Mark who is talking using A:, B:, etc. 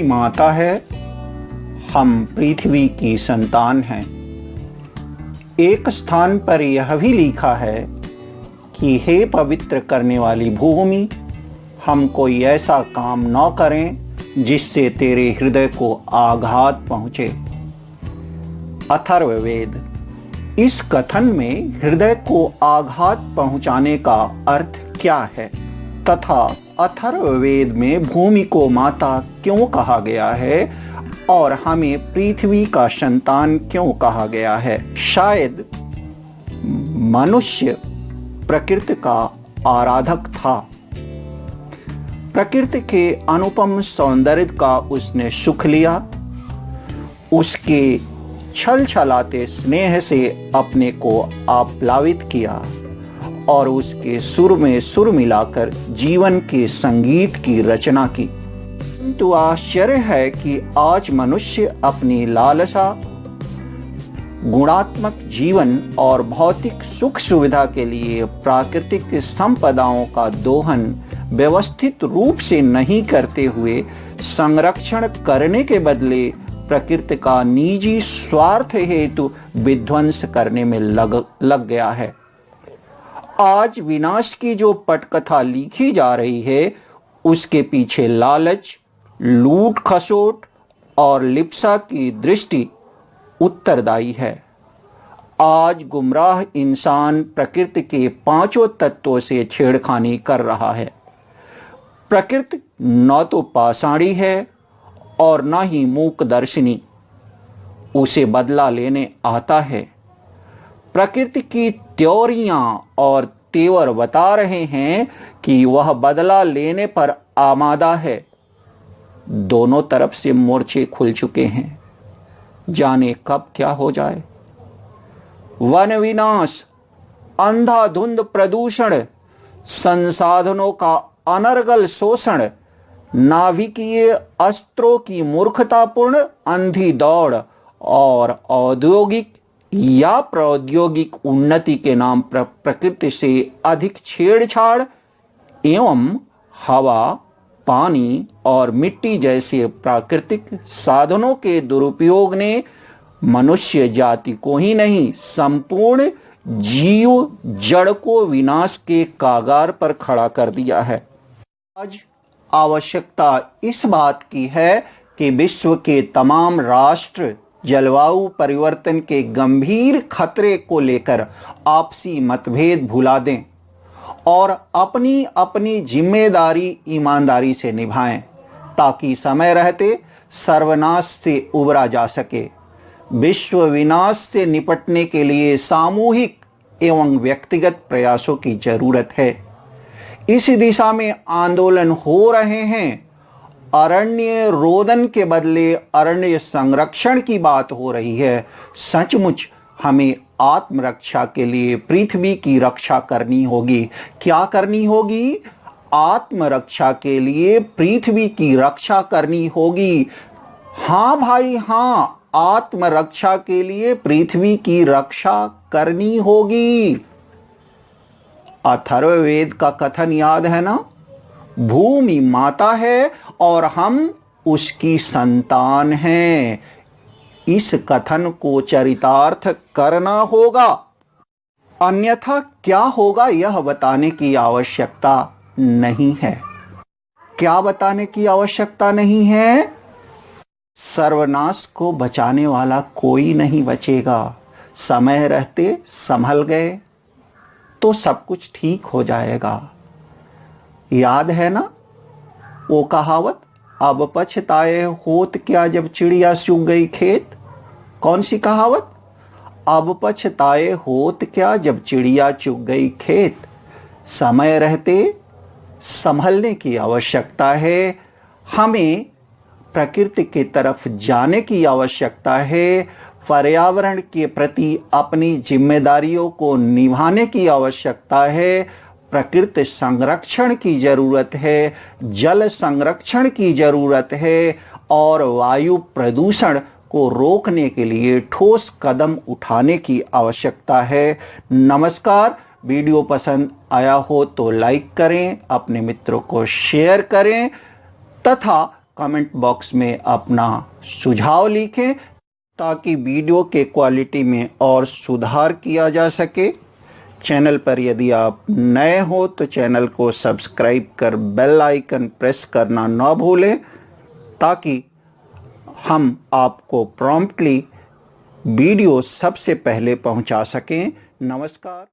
A: माता है, हम पृथ्वी की संतान हैं। एक स्थान पर यह भी लिखा है कि हे पवित्र करने वाली भूमि, हम कोई ऐसा काम न करें जिससे तेरे हृदय को आघात पहुंचे। अथर्ववेद। इस कथन में हृदय को आघात पहुंचाने का अर्थ क्या है तथा अथर्ववेद में भूमि को माता क्यों कहा गया है और हमें पृथ्वी का संतान क्यों कहा गया है? शायद मनुष्य प्रकृति का आराधक था। प्रकृति के अनुपम सौंदर्य का उसने सुख लिया। उसके छल छलाते स्नेह से अपने को आप्लावित किया और उसके सुर में सुर मिलाकर जीवन के संगीत की रचना की। किंतु आश्चर्य है कि आज मनुष्य अपनी लालसा, गुणात्मक जीवन और भौतिक सुख सुविधा के लिए प्राकृतिक संपदाओं का दोहन व्यवस्थित रूप से नहीं करते हुए संरक्षण करने के बदले प्रकृति का निजी स्वार्थ हेतु विध्वंस करने में लग गया है। आज विनाश की जो पटकथा लिखी जा रही है, उसके पीछे लालच, लूट खसोट और लिप्सा की दृष्टि उत्तरदायी है। आज गुमराह इंसान प्रकृति के पांचों तत्वों से छेड़खानी कर रहा है। प्रकृति न तो पाषाणी है और न ही मूकदर्शिनी, उसे बदला लेने आता है। प्रकृति की त्योरियां और तेवर बता रहे हैं कि वह बदला लेने पर आमादा है। दोनों तरफ से मोर्चे खुल चुके हैं, जाने कब क्या हो जाए। वन विनाश, अंधाधुंध प्रदूषण, संसाधनों का अनर्गल शोषण, नाभिकीय अस्त्रों की मूर्खतापूर्ण अंधी दौड़ और औद्योगिक या प्रौद्योगिक उन्नति के नाम पर प्रकृति से अधिक छेड़छाड़ एवं हवा, पानी और मिट्टी जैसे प्राकृतिक साधनों के दुरुपयोग ने मनुष्य जाति को ही नहीं, संपूर्ण जीव जड़ को विनाश के कागार पर खड़ा कर दिया है। आज आवश्यकता इस बात की है कि विश्व के तमाम राष्ट्र जलवायु परिवर्तन के गंभीर खतरे को लेकर आपसी मतभेद भुला दें और अपनी अपनी जिम्मेदारी ईमानदारी से निभाएं, ताकि समय रहते सर्वनाश से उबरा जा सके। विश्व विनाश से निपटने के लिए सामूहिक एवं व्यक्तिगत प्रयासों की जरूरत है। इस दिशा में आंदोलन हो रहे हैं। अरण्य रोदन के बदले अरण्य संरक्षण की बात हो रही है। सचमुच हमें आत्मरक्षा के लिए पृथ्वी की रक्षा करनी होगी। क्या करनी होगी? आत्मरक्षा के लिए पृथ्वी की रक्षा करनी होगी। हाँ भाई हाँ, आत्मरक्षा के लिए पृथ्वी की रक्षा करनी होगी। अथर्ववेद का कथन याद है ना? भूमि माता है और हम उसकी संतान हैं। इस कथन को चरितार्थ करना होगा, अन्यथा क्या होगा यह बताने की आवश्यकता नहीं है। क्या बताने की आवश्यकता नहीं है? सर्वनाश को बचाने वाला कोई नहीं बचेगा। समय रहते संभल गए तो सब कुछ ठीक हो जाएगा। याद है ना वो कहावत, अब पछताए होत क्या जब चिड़िया चुग गई खेत? कौन सी कहावत? अब पछताए होत क्या जब चिड़िया चुग गई खेत। समय रहते संभलने की आवश्यकता है। हमें प्रकृति की तरफ जाने की आवश्यकता है। पर्यावरण के प्रति अपनी जिम्मेदारियों को निभाने की आवश्यकता है। प्रकृति संरक्षण की जरूरत है, जल संरक्षण की जरूरत है और वायु प्रदूषण को रोकने के लिए ठोस कदम उठाने की आवश्यकता है। नमस्कार। वीडियो पसंद आया हो तो लाइक करें, अपने मित्रों को शेयर करें तथा कमेंट बॉक्स में अपना सुझाव लिखें ताकि वीडियो के क्वालिटी में और सुधार किया जा सके। चैनल पर यदि आप नए हो तो चैनल को सब्सक्राइब कर बेल आइकन प्रेस करना न भूलें ताकि हम आपको प्रॉम्प्टली वीडियो सबसे पहले पहुंचा सकें। नमस्कार।